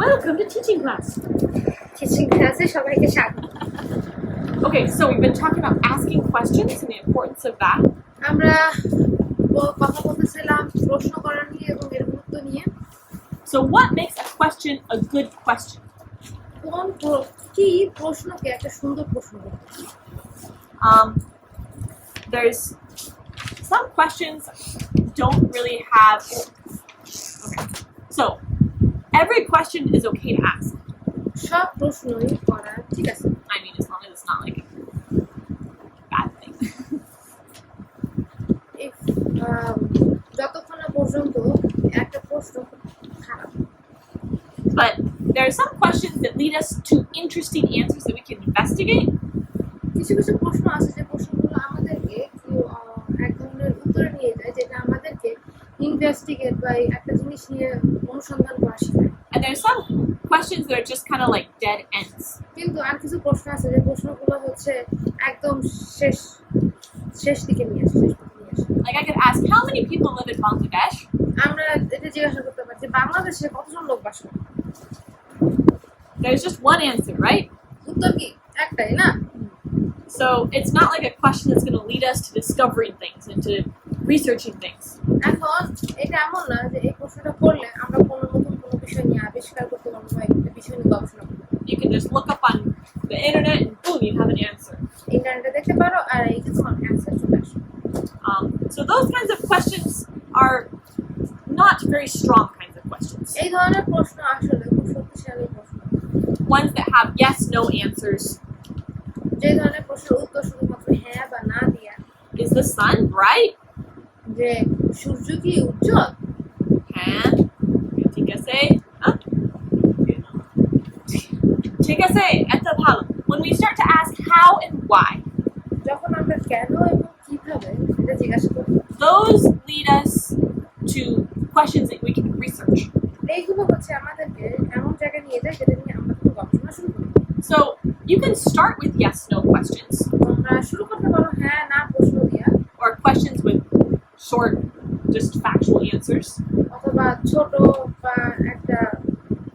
Welcome to teaching class. Teaching class এ সবাইকে স্বাগত। Okay, so we've been talking about asking questions and the importance of that. আমরা কথা বলতেছিলাম প্রশ্ন করা নিয়ে এবং এর গুরুত্ব নিয়ে। So what makes a question a good question? কি প্রশ্নকে একটা সুন্দর প্রশ্ন করতে? There's some questions don't really have. Okay. So every question is okay to ask. সব প্রশ্নই করা ঠিক আছে। I mean, as long as it's not like a bad thing. যতক্ষণ না পর্যন্ত একটা প্রশ্ন খারাপ। But there are some questions that lead us to interesting answers that we can investigate. কিছু কিছু প্রশ্ন আছে যে প্রশ্নগুলো আমাদেরকে এক ধরনের উত্তরে নিয়ে যায় যেটা আমাদেরকে ইনভেস্টিগেট বা একটা জিনিস নিয়ে অনুসন্ধান করা শেখায়। And there are some questions that are just kind of like dead ends. কিন্তু আর কিছু প্রশ্ন আছে যে প্রশ্নগুলো হচ্ছে একদম শেষ দিকে নিয়ে আসে। Like I could ask, how many people live in Bangladesh? আমরা এটা জিজ্ঞাসা করতে পারি যে বাংলাদেশে কতজন লোক বাস করে? There's just one answer, right? উত্তর কি একটাই না? So it's not like a question that's going to lead us to discovering things and to researching things. এখন এটা এমন না যে এই প্রশ্নটা করলে আমরা কোনো নতুন কোনো বিষয় নিয়ে আবিষ্কার করতে পারবো বা একটা বিষয় নিয়ে গবেষণা করতে পারবো। You can just look up on the internet and boom, you have an answer. ইন্টারনেটে দেখতে পারো আর এই যে তোমার অ্যান্সার চলে আসে। So those kinds of questions are not very strong kinds of questions. এই ধরনের প্রশ্ন আসলে খুব শক্তিশালী প্রশ্ন। Ones that have yes, no answers. যে ধরনের প্রশ্নের উত্তর শুধুমাত্র হ্যাঁ বা না দিয়া। Is the sun bright? যে সূর্য কি উজ্জ্বল? হ্যাঁ, ঠিক আছে। ঠিক আছে, এত ভালো। When we start to ask how and why, যখন আমরা কেন এবং কিভাবে এটা জিজ্ঞাসা করি, those lead us to questions that we can research. এইগুলো হচ্ছে আমাদেরকে এমন জায়গায় নিয়ে যায় যেটা নিয়ে আমরা কোনো গবেষণা শুরু করি। So you can start with yes, no questions. আমরা শুরু করতে পারো হ্যাঁ না প্রশ্ন দিয়া, or questions with short, just factual answers. অথবা ছোট বা একটা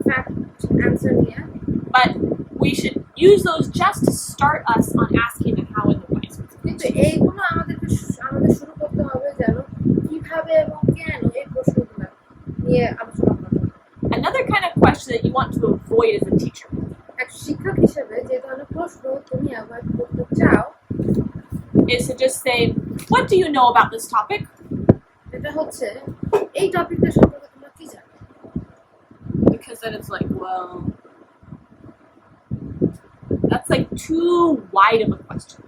ফ্যাক্ট অ্যানসার নিয়ে। But we should use those just to start us on asking the how and the why. কিন্তু এইগুলো আমাদের শুরু করতে হবে যেন কিভাবে এবং কেন এই প্রশ্নগুলো নিয়ে আলোচনা করতে। Another kind of question that you want to avoid as a teacher. এক শিক্ষক হিসেবে যে ধরনের প্রশ্ন তুমি অ্যাভয়েড করতে চাও is to just say, what do you know about this topic? এটা হচ্ছে এই টপিকটা সম্পর্কে তোমরা কি জানো? Because then it's like, well, that's like too wide of a question.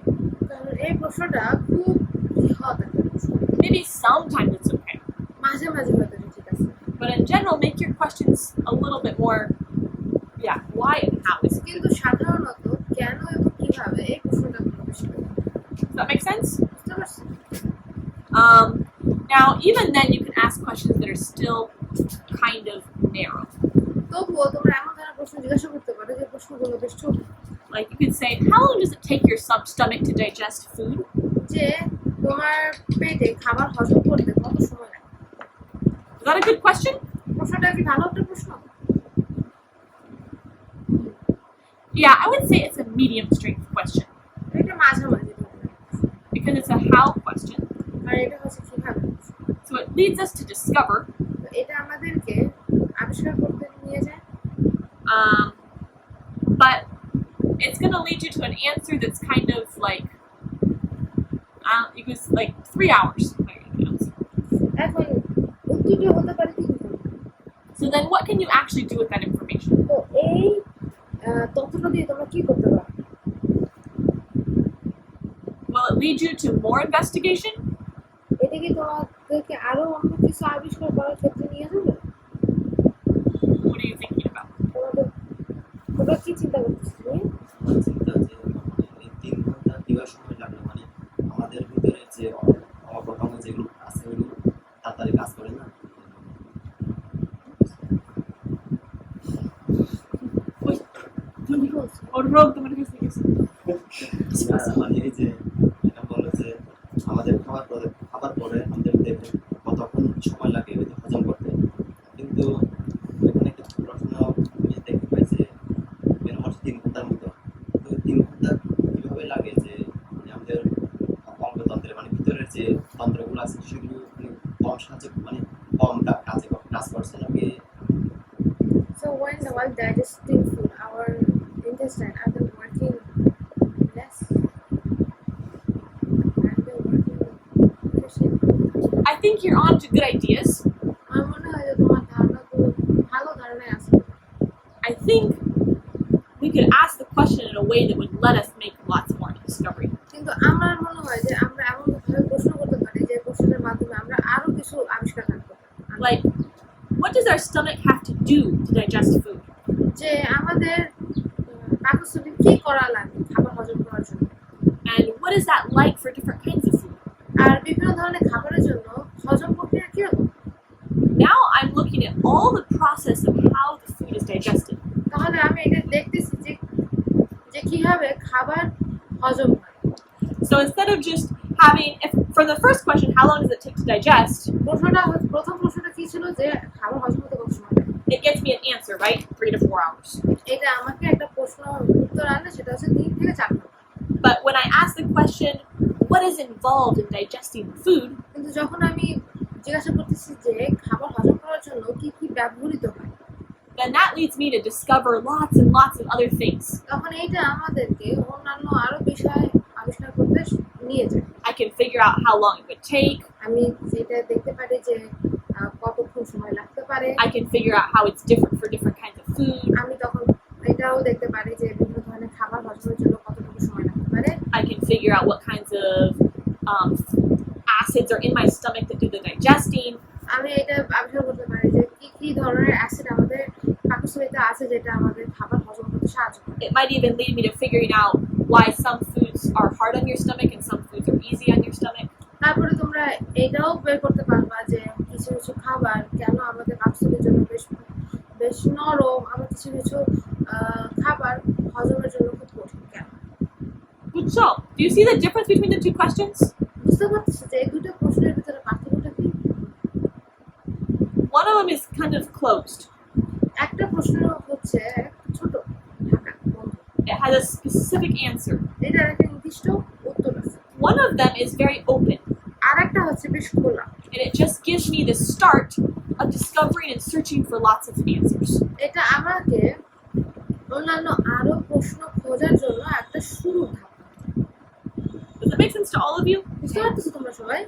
কারণ এই প্রশ্নটা খুব বৃহৎ একটা প্রশ্ন। Maybe sometimes it's okay. মাঝে মাঝে হয়তো ঠিক আছে। But in general, make your questions a little bit more, why and how. কিন্তু সাধারণত কেন এবং কিভাবে এই প্রশ্নটা বেশি করে। Does that make sense? বুঝতে পারছি? Now, even then, you can ask questions that are still kind of narrow. তবুও তোমরা এমন ধরনের প্রশ্ন জিজ্ঞাসা করতে পারো যে প্রশ্নগুলো বেশ ছোট। Like you could say, how long does it take your stomach to digest food? যে তোমার পেটে খাবার হজম করতে কত সময় লাগে? Is that a good question? প্রশ্নটা কি ভালো একটা প্রশ্ন? Yeah, I would say it's a medium strength question. এটা মাঝামাঝি because it's a how question. আর এটা হচ্ছে কিভাবে। So it leads us to discover. এটা আমাদেরকে আবিষ্কার করতে নিয়ে যায়। But it's going to lead you to an answer that's kind of like, it was like 3 hours. এখন উত্তরটা হতে পারে কি? So then what can you actually do with that information? তো এই তথ্যটা দিয়ে তোমরা কি করতে পারো? Will it lead you to more investigation? এটা কি তোমাদেরকে আরো অন্য কিছু আবিষ্কার করার ক্ষেত্রে নিয়ে যাবে? What are you thinking about? তোমরা কি চিন্তা করতেছো? চিন্তা যে এই 3 ঘন্টা কিভাবে সময় লাগলো, মানে আমাদের ভিতরে যে অবকাঠামো যেগুলো আছে ওগুলো তাড়াতাড়ি কাজ করে না। মানে এই যে এটা বলে যে আমাদের খাবার পরে আমাদের কতক্ষণ সময় লাগে হজম করতে, কিন্তু এখানে while digesting food, our intestine are they working less? Are they working efficiently? I think you're on to good ideas. আমার মনে হয় যে তোমার ধারণা খুব ভালো ধারণায় আছে। I think we could ask the question in a way that would let us make lots more discovery. কিন্তু আমার মনে হয় যে আমরা এমন ভাবে প্রশ্ন করতে পারি যে প্রশ্নের মাধ্যমে আমরা আরো কিছু আবিষ্কার করতে পারি। Like, what does our stomach have to do to digest food? যে আমাদের পাকস্থলী কি করা লাগে খাবার হজম করার জন্য, And what is that like for different kinds of food? আর বিভিন্ন ধরনের খাবারের জন্য হজম প্রক্রিয়া কিরকম। Now I'm looking at all the process of how the food is digested. তাহলে আমি এটা দেখতেছি যে যে কিভাবে খাবার হজম হয়। So instead of just having, if for the first question, how long does it take to digest? প্রথম প্রশ্নটা কি ছিল যে খাবার হজম হতে কত সময় লাগে। It gets me an answer, right? 3 to 4 hours. এটা আমাকে একটা প্রশ্ন উত্তর আনলে সেটা হচ্ছে 3 থেকে 4 ঘন্টা। But when I ask the question, what is involved in digesting the food? কিন্তু যখন আমি জিজ্ঞাসা করতেছি যে খাবার হজম করার জন্য কি কি ব্যবহৃত হয়, Then that leads me to discover lots and lots of other things. তখন এইটা আমাদেরকে অন্যান্য আরো বিষয় আবিষ্কার করতে নিয়ে যায়। I can figure out how long it would take. আমি যেটা দেখতে পারি যে কতক্ষণ সময় লাগতে পারে। I can figure out how it's different for different kinds of food. আমি তখন এটাও দেখতে পারি যে বিভিন্ন ধরনের খাবার হজমের জন্য কতটুকু সময় লাগতে পারে। I can figure out what kinds of acids are in my stomach that do the digesting. আমি এটা আবিষ্কার করতে পারি যে কি কি ধরনের অ্যাসিড আমাদের পাকস্থলীতে আছে যেটা আমাদের খাবার হজম করতে সাহায্য করে। It might even lead me to figuring out why some foods are hard on your stomach and some foods are easy on your stomach. তারপরে তোমরা এটাও বের করতে পারবা যে কিছু কিছু খাবার কেন আমাদের পাকস্থলীর জন্য বেশ নরম, আবার কিছু কিছু খাবার হজমের জন্য খুব কঠিন কেন। Good job. Do you see the difference between the two questions? বুঝতে পারতেছি যে এই দুটো প্রশ্নের ভিতরে পার্থক্যটা কি। One of them is kind of closed. একটা প্রশ্ন হচ্ছে ছোট ঢাকা বন্ধ, It has a specific answer. এটার একটা নির্দিষ্ট উত্তর আছে। One of them is very open, আর একটা হচ্ছে বেশ খোলা, and it just gives me the start of discovering and searching for lots of answers. এটা আমাকে অন্যান্য আরো প্রশ্ন খোঁজার জন্য একটা শুরু ধাপ। Does that make sense to all of you? বুঝতে পারতেছো তোমরা সবাই?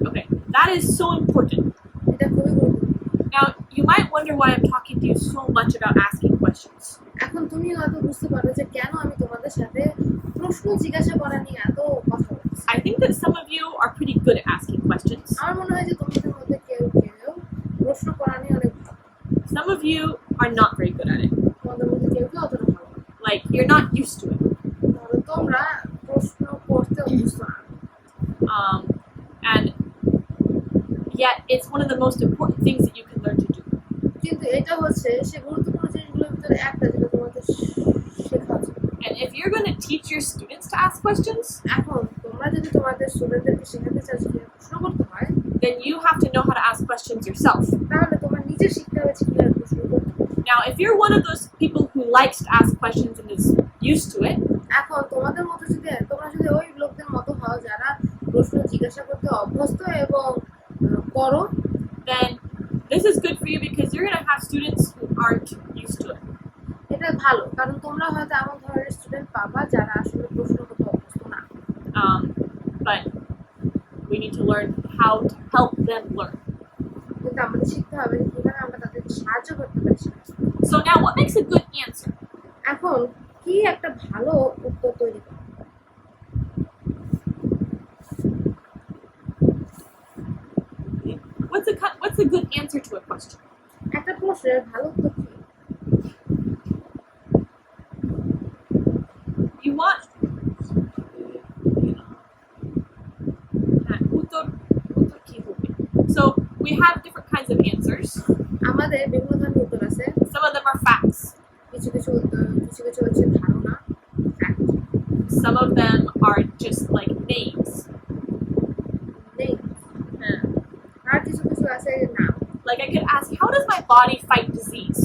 Okay, that is so important. এটা খুবই গুরুত্বপূর্ণ। Now, you might wonder why I'm talking to you so much about asking questions. এখন তুমি হয়তো বুঝতে পারো যে কেন আমি তোমাদের সাথে প্রশ্ন জিজ্ঞাসা করা নিয়ে এত কথা বলছি। I think that some of you are pretty good at asking questions. আমার মনে হয় যে তোমাদের মধ্যে কেউ কেউ প্রশ্ন করা নিয়ে অনেক ভালো, Some of you are not very good at it. তোমাদের মধ্যে কেউ কেউ অতটা ভালো না। Like, you're not used to it. তাহলে তোমরা প্রশ্ন করতে অভ্যস্ত না। And yet, it's one of the most important things that you can learn to do. কিন্তু এটা হচ্ছে সে গুরুত্বপূর্ণ জিনিসগুলোর ভিতরে একটা যেটা তোমাদের শেখা উচিত। And if you're going to teach your students to ask questions, এখন তোমরা যদি তোমাদের স্টুডেন্টদেরকে শেখাতে চাও যে কিভাবে প্রশ্ন করতে হয়, then you have to know how to ask questions yourself. তাহলে তোমার নিজে শিখতে হবে যে কিভাবে প্রশ্ন করতে হয়। Now, if you're one of those people who likes to ask questions and is used to it, এখন তোমাদের মতো যদি তোমরা যদি ওই লোকদের মতো হও যারা প্রশ্ন জিজ্ঞাসা করতে অভ্যস্ত এবং করো, then this is good for you because you're going to have students who aren't used to it. এটা ভালো, কারণ তোমরা হয়তো এমন ধরনের স্টুডেন্ট পাবা যারা আসলে প্রশ্ন করতে অভ্যস্ত না। But we need to learn how to help them learn. কিন্তু আমাদের শিখতে হবে যে কিভাবে আমরা তাদেরকে সাহায্য করতে পারি। So now, what makes a good answer? এখন কি একটা ভালো উত্তর তৈরি করা। What's a good answer to a question? একটা প্রশ্নের ভালো উত্তর কি? You want So we have different kinds of answers. আমাদের বিভিন্ন ধরনের উত্তর আছে। Some of them are facts. কিছু কিছু হচ্ছে ধারণা, fact. Some of them are just like names. নেই, আর কিছু কিছু আছে নাম। Like I could ask, how does my body fight disease?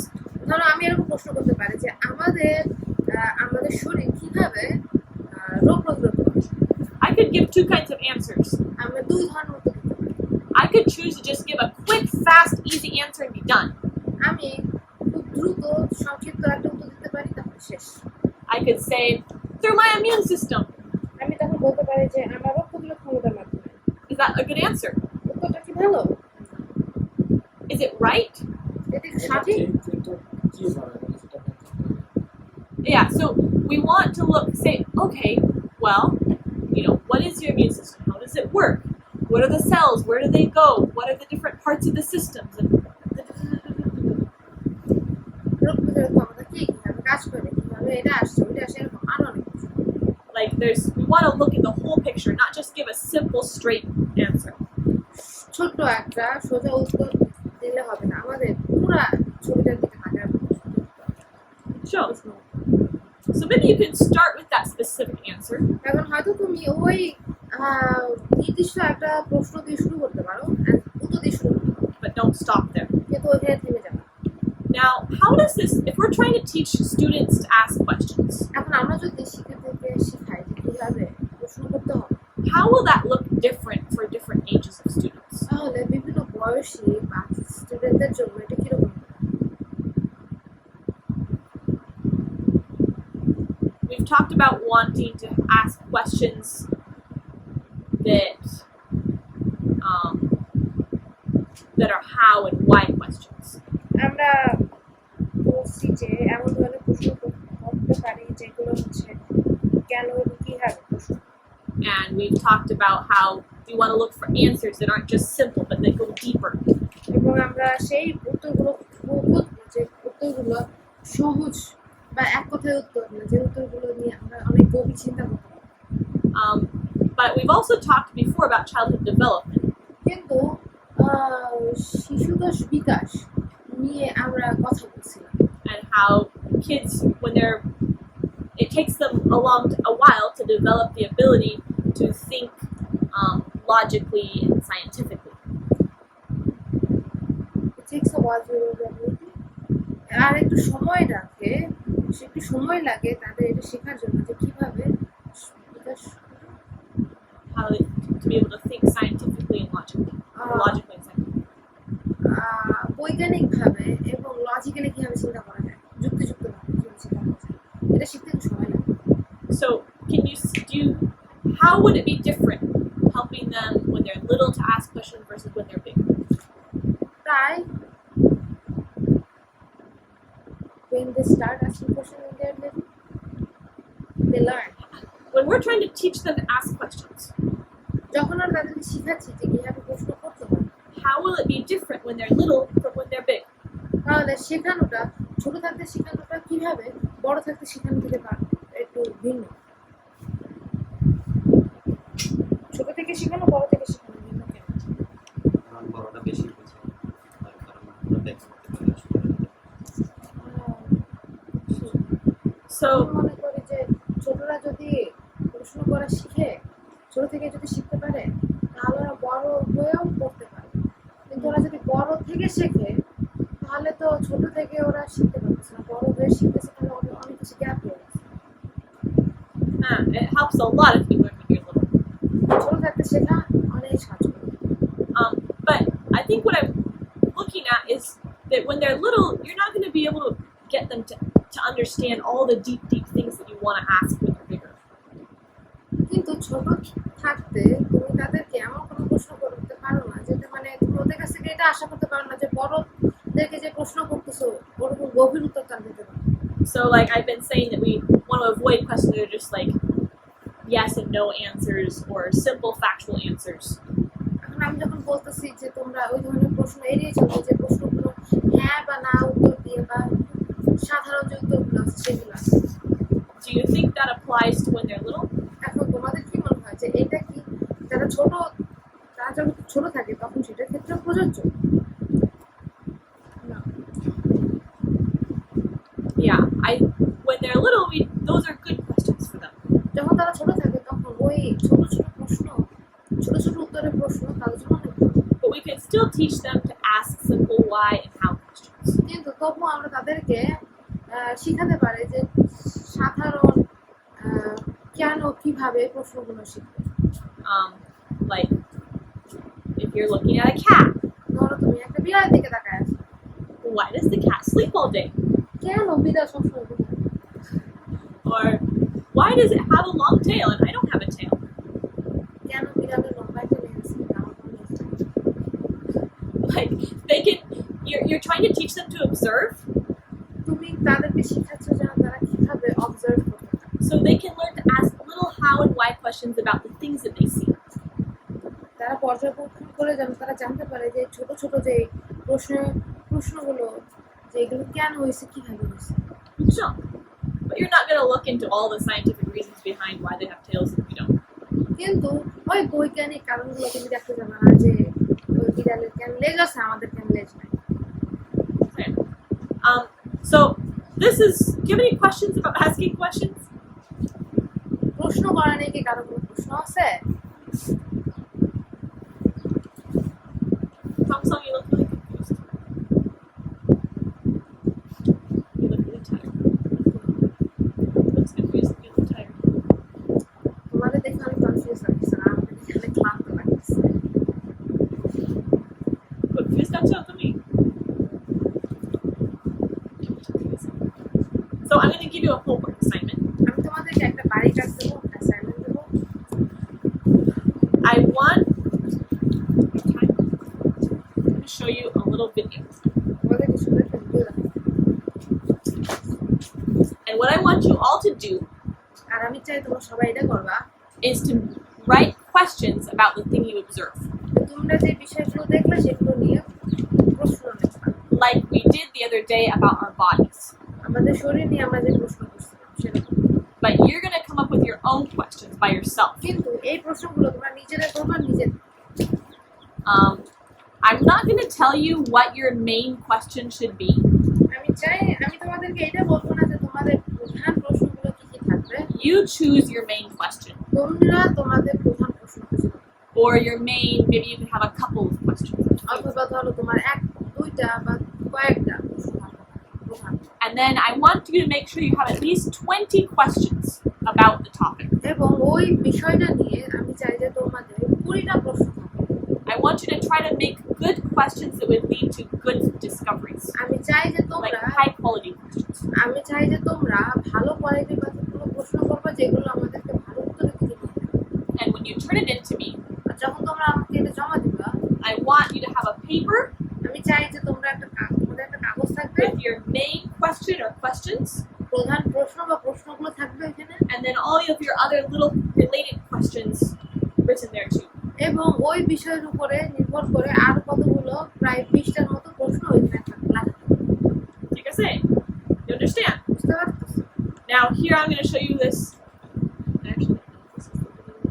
ধরো আমি এরকম প্রশ্ন করতে পারি যে আমাদের শরীর কিভাবে রোগ প্রতিরোধ করে। I could give two kinds of answers. আমরা দুই ধরনের উত্তর দিতে পারি। I could choose to just give a quick, fast, easy answer and be done. আমি খুব দ্রুত সংক্ষিপ্ত একটা উত্তর দিতে পারি তাহলে শেষ। I could say, through my immune system. আমি তখন বলতে পারি যে আমার রোগ প্রতিরোধ ক্ষমতার মাধ্যমে। Is that a good answer? উত্তরটা কি ভালো? Is it right? এটা কি সঠিক? Yeah, so we want to say, okay, well, what is your immune system? How does it work? What are the cells? Where do they go? What are the different parts of the systems? And রোগ প্রতিরোধ ক্ষমতা কি কিভাবে কাজ করে কিভাবে এটা আসছে ওইটা আসে এরকম আরো অনেক কিছু। we want to look at the whole picture, not just give a simple, straight answer. ছোট্ট একটা সোজা উত্তর দিলে হবে না, আমাদের পুরা ছবিটার দিকে তাকায় Sure. So maybe you can start with that specific answer. এখন হয়তো তুমি ওই নির্দিষ্ট একটা প্রশ্ন দিয়ে শুরু করতে পারো, উত্তর দিয়ে শুরু করতে পারো, But don't stop there. কিন্তু ওইখানে থেমে যাবে। Now, how does this, if we're trying to teach students to ask questions, এখন আমরা যদি শিক্ষার্থীকে শিখাই যে কিভাবে প্রশ্ন করতে হবে, how will that look different for different ages of students? তাহলে বিভিন্ন বয়সী স্টুডেন্টদের জন্য এটা কিরকম? We've talked about wanting to ask questions that are how and why questions. আমরা বলছি যে এমন ধরনের প্রশ্ন করতে পারি যেগুলো হচ্ছে কেন এবং কিভাবে প্রশ্ন। And we've talked about how we want to look for answers that aren't just simple, but that go deeper. এবং আমরা সেই উত্তরগুলো যে উত্তরগুলো সহজ বা এক কথায় উত্তর না, যে উত্তরগুলো নিয়ে আমরা অনেক গভীর চিন্তা করতে পারি। But we've also talked before about childhood development. কিন্তু শিশুদশ বিকাশ নিয়ে আমরা কথা বলছিলাম, And how kids, it takes them a while to develop the ability to think logically and scientifically. It takes a while to develop. আর একটু সময় রাখে, একটু সময় লাগে তাদের এটা শেখার জন্য যে কিভাবে বিকাশ, How to be able to think scientifically and logically. Logically and scientifically. বৈজ্ঞানিকভাবে এবং লজিক্যালি কিভাবে চিন্তা করা যায়, যুক্তিযুক্তভাবে কিভাবে চিন্তা করা যায়, এটা শিখতে একটু সময় লাগে। So, how would it be different helping them when they're little to ask questions versus when they're big? তাই when they start asking questions when they're little, they learn. When we're trying to teach them to ask questions, যখন আমরা তাদেরকে শিখাচ্ছি যে কিভাবে প্রশ্ন করতে হয়, how will it be different when they're little from when they're big? তাহলে শেখানোটা ছোট থাকতে শেখানোটা কিভাবে বড় থাকতে শেখানো থেকে একটু ভিন্ন। ছোট থেকে শেখানো বড় থেকে শেখানো ভিন্ন কেন? কারণ বড়টা বেশি বোঝে, তার কারণ ওরা ব্যাখ্যা করতে পারে আসলে। So, মনে করি যে ছোটরা যদি প্রশ্ন করা শিখে, ছোট থেকে যদি শিখতে পারে তাহলে ওরা বড় হয়েও করতে পারে, কিন্তু ওরা যদি বড় থেকে শেখে তাহলে তো ছোট থেকে ওরা শিখতে পারতেছে না, বড় হয়ে শিখতেছে তাহলে ওদের অনেক কিছু গ্যাপ হয়ে গেছে। it helps a lot if you learn when you're little. ছোট থাকতে শেখা অনেক সাহায্য করে। But I think what I'm looking at is that when they're little, you're not going to be able to get them to understand all the deep things that you want to ask when they're bigger. কিন্তু ছোট থাকতে তুমি তাদেরকে এমন কোনো প্রশ্ন করতে পারো না যেটা মানে তুমি ওদের কাছ থেকে এটা আশা করতে পারো না যে বড়দেরকে যে প্রশ্ন করতেছো ওরকম গভীর উত্তর তার দিতে পারো। So like I've been saying that we want to avoid questions that are just like yes and no answers or simple factual answers. এখন আমি যখন বলতেছি যে তোমরা ওই ধরনের প্রশ্ন এড়িয়ে চলবে, যে প্রশ্নগুলো হ্যাঁ বা না উত্তর দিয়ে বা সাধারণ যে উত্তরগুলো আছে সেগুলো আছে। Do you think that applies to when they're little? এখন তোমাদের কি মনে হয় যে এটা কি তারা যখন ছোট থাকে তখন সেটার ক্ষেত্রে প্রযোজ্য? না। Yeah, when they're little, those are good questions for them. যখন তারা ছোট থাকে তখন ওই ছোট প্রশ্ন, ছোট উত্তরের প্রশ্ন তাদের জন্য অনেক ভালো। But we can still teach them to ask simple why and how questions. কিন্তু তবুও আমরা তাদেরকে শিখাতে পারি যে সাধারণ কেন কিভাবে প্রশ্নগুলো শিখবে। Like if you're looking at a cat, ধরো তুমি একটা বিড়ালের দিকে তাকায় আছো, why does the cat sleep all day? কেন বিড়াল সবসময় বিড়াল? Or why does it have a long tail and I don't have a tail? কেন বিড়ালের লম্বা একটা লেজ আছে? আমার কোনো লেজ নেই। Like they can, you're trying to teach them to observe তুমি তাদেরকে শেখাচ্ছ যেন তারা কিভাবে অবজার্ভ করতে পারে। so they can learn to ask little how and why questions about the things that they see. তারা পর্যবেক্ষণ করে যেন তারা জানতে পারে যে ছোট ছোট যে প্রশ্নগুলো যে এগুলো কেন হয়েছে কিভাবে হয়েছে। Sure. But you're not going to look into all the scientific reasons behind why they have tails if you don't. কিন্তু ওই বৈজ্ঞানিক কারণগুলো তুমি দেখতে যাবে না যে ওই বিড়ালের কেন লেজ আছে আমাদের কেন লেজ নাই। Okay. So this is, do you have any questions about asking questions? প্রশ্ন করা নিয়ে কি কারো কোনো প্রশ্ন আছে? Thompson, you look really confused. You look really tired. You look confused. You look tired. তোমাদের দেখে অনেক কনফিউজ লাগছে না আমাদের দেখে অনেক ক্লান্ত লাগছে। Confused that's not to me. So I'm going to give you a homework assignment. আমি তোমাদেরকে একটা বাড়ি কাজ দেবো অ্যাসাইনমেন্ট দেবো। I want to show you a little video. তোমাদেরকে শুধু একটা ভিডিও দেবো And what I want you all to do আর আমি চাই তোমরা সবাই এটা করবা is to write questions about the thing you observe, তোমরা যে বিষয়গুলো দেখলে সেগুলো নিয়ে প্রশ্ন লিখবা। like we did the other day about our bodies. আমাদের শরীর নিয়ে আমরা যে প্রশ্ন করছিলাম সেরকম। But you're going to come up with your own questions by yourself. কিন্তু এই প্রশ্নগুলো তোমরা নিজেরা করবা নিজের। I'm not going to tell you what your main question should be. আমি তোমাদেরকে এটা বলবো না যে তোমাদের প্রধান প্রশ্নগুলো কি কি থাকবে। You choose your main question. তোমরা তোমাদের প্রধান প্রশ্ন খুঁজে নাও। Or your main, maybe you can have a couple of questions. অথবা ধরো তোমার এক দুইটা বা কয়েকটা প্রশ্ন থাকবে প্রধান। And then I want you to make sure you have at least 20 questions about the topic. এবং ওই বিষয়টা নিয়ে আমি চাই যে তোমাদের 20টা প্রশ্ন থাকবে। I want you to try to make good questions that would lead to good discoveries, আমি চাই যে like তোমরা high quality questions. আমি চাই যে তোমরা ভালো কোয়ালিটির কতগুলো প্রশ্ন করবে যেগুলো আমাদেরকে ভালো উত্তরের দিকে নিয়ে যাবে। And when you turn it into me, আর যখন তোমরা আমাকে এটা জমা দিবা I want you to have a paper আমি চাই যে তোমরা তোমাদের একটা কাগজ থাকবে with your main question or questions, প্রধান প্রশ্ন বা প্রশ্নগুলো থাকবে এখানে and then all of your other little related questions written there too. এবং ওই বিষয়ের উপরে নির্ভর করে আর কতগুলো প্রায় 20টার মতো প্রশ্ন ওইখানে থাকবে। Like I say, you understand? বুঝতে পারছো? Now here I'm going to show you this. Actually, this is the video.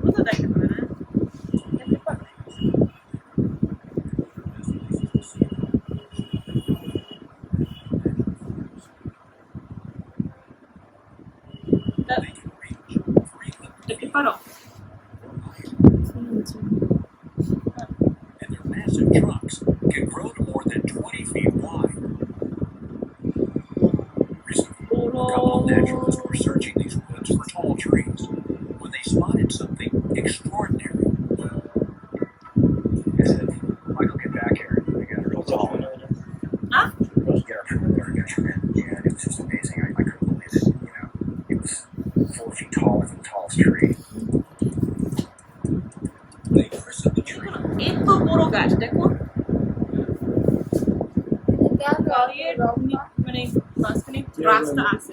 কোথা দেখতে পাবে না? দেখতে পারো? And their massive trucks can grow to more than 20 feet wide. Recently, a couple of naturalists were searching these woods for tall trees when they spotted something extraordinary. Michael, get back here. We got a real tall one. Huh? Get up from there and get from it. Yeah, it was just amazing. I couldn't believe it. You know, it was 4 feet taller than the tallest tree. They christened the tree. এত বড় গাছ দেখো, গাড়ির মানে মাঝখানে রাস্তা আছে।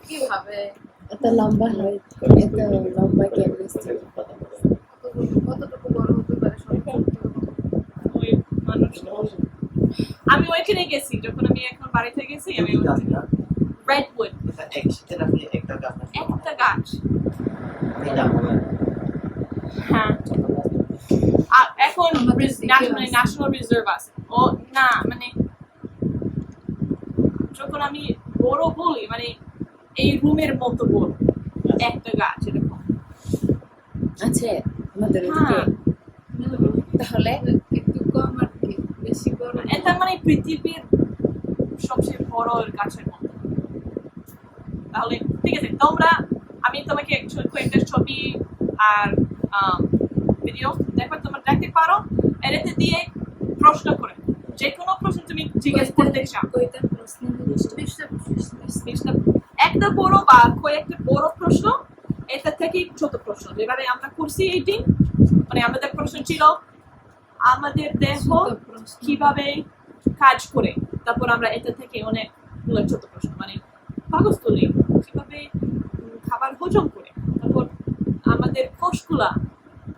কিভাবে এত লম্বা হয়, এত লম্বা ক্যানভাস ছিল। কতটুকু বড় হতে পারে ওই মানুষ, আমি ওইখানে গেছি যখন আমি এখন বাড়িতে গেছি, আমি রেডউড একটা গাছ। হ্যাঁ, আর এখন ন্যাশনাল রিজার্ভ আছে। ও না, মানে যখন আমি বড় বলি মানে এই রুমের মতো বড় একটা গাছ এরকম আছে আমাদের এদিকে। তাহলে একটু কম আর কি, বেশি বড় এটা মানে পৃথিবীর সবচেয়ে বড় গাছের মতো। তাহলে ঠিক আছে, তোমরা আমি তোমাকে কয়েকটা ছবি আর ভিডিও দেখো, তোমরা দেখতে পারো। এটাতে দিয়ে প্রশ্ন করে যে কোনো প্রশ্ন তুমি জিজ্ঞেস করতে চাও, কয়টা প্রশ্ন দিয়েছে? 20টা একটা বড় বা কয়েকটা বড় প্রশ্ন, এটা থেকে ছোট প্রশ্ন, যেভাবে আমরা করছি এই দিন। মানে আমাদের প্রশ্ন ছিল আমাদের দেহ কিভাবে কাজ করে, তারপর আমরা এটা থেকে অনেকগুলো ছোট প্রশ্ন, মানে পাকস্থলী কিভাবে খাবার হজম করে, তারপর আমাদের কোষগুলা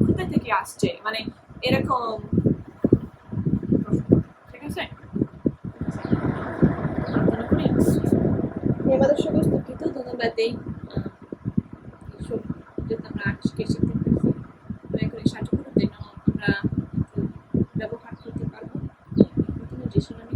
কোথা থেকে আসছে, মানে এরকম প্রশ্ন। ঠিক আছে, প্রার্থনা করি। আমাদের সমস্ত কিছু ধন্যবাদ এইসব যাতে আমরা আজকে শিখতে পারছি, দয়া করে সাহায্য করুন যেন আমরা ব্যবহার করতে পারবো। প্রথমে যে শোনানি